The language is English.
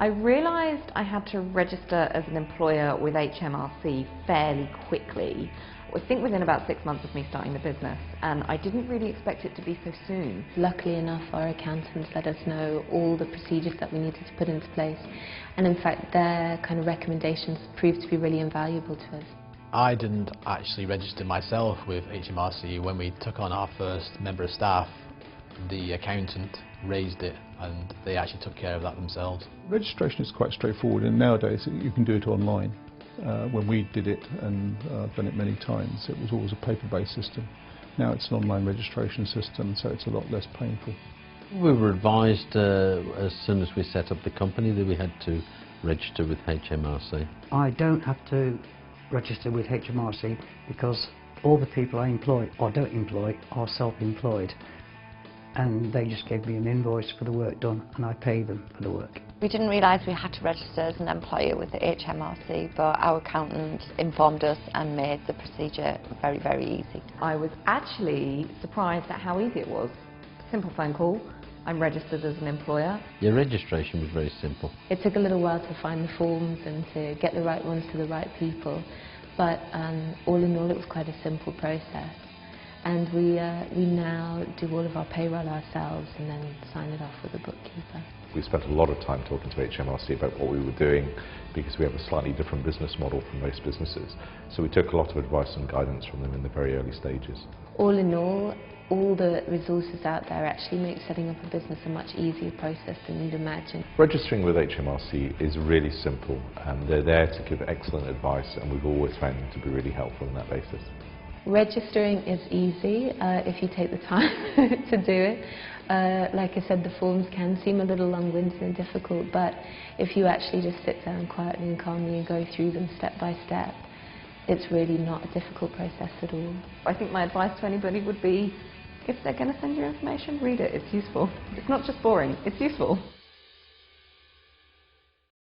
I realised I had to register as an employer with HMRC fairly quickly. I think within about 6 months of me starting the business, and I didn't really expect it to be so soon. Luckily enough, our accountants let us know all the procedures that we needed to put into place, and in fact their kind of recommendations proved to be really invaluable to us. I didn't actually register myself with HMRC. When we took on our first member of staff, the accountant raised it and they actually took care of that themselves. Registration is quite straightforward, and nowadays you can do it online. When we did it, and I've done it many times, it was always a paper-based system. Now it's an online registration system, so it's a lot less painful. We were advised as soon as we set up the company that we had to register with HMRC. I don't have to register with HMRC because all the people I employ or don't employ are self-employed, and they just gave me an invoice for the work done and I pay them for the work. We didn't realise we had to register as an employer with the HMRC, but our accountant informed us and made the procedure very, very easy. I was actually surprised at how easy it was. Simple phone call, I'm registered as an employer. Your registration was very simple. It took a little while to find the forms and to get the right ones to the right people, but all in all it was quite a simple process. And we now do all of our payroll ourselves and then sign it off with a bookkeeper. We spent a lot of time talking to HMRC about what we were doing because we have a slightly different business model from most businesses. So we took a lot of advice and guidance from them in the very early stages. All in all the resources out there actually make setting up a business a much easier process than you'd imagine. Registering with HMRC is really simple, and they're there to give excellent advice, and we've always found them to be really helpful on that basis. Registering is easy if you take the time to do it. Like I said, the forms can seem a little long-winded and difficult, but if you actually just sit down quietly and calmly and go through them step by step, it's really not a difficult process at all. I think my advice to anybody would be, if they're going to send you information, read it, it's useful. It's not just boring, it's useful.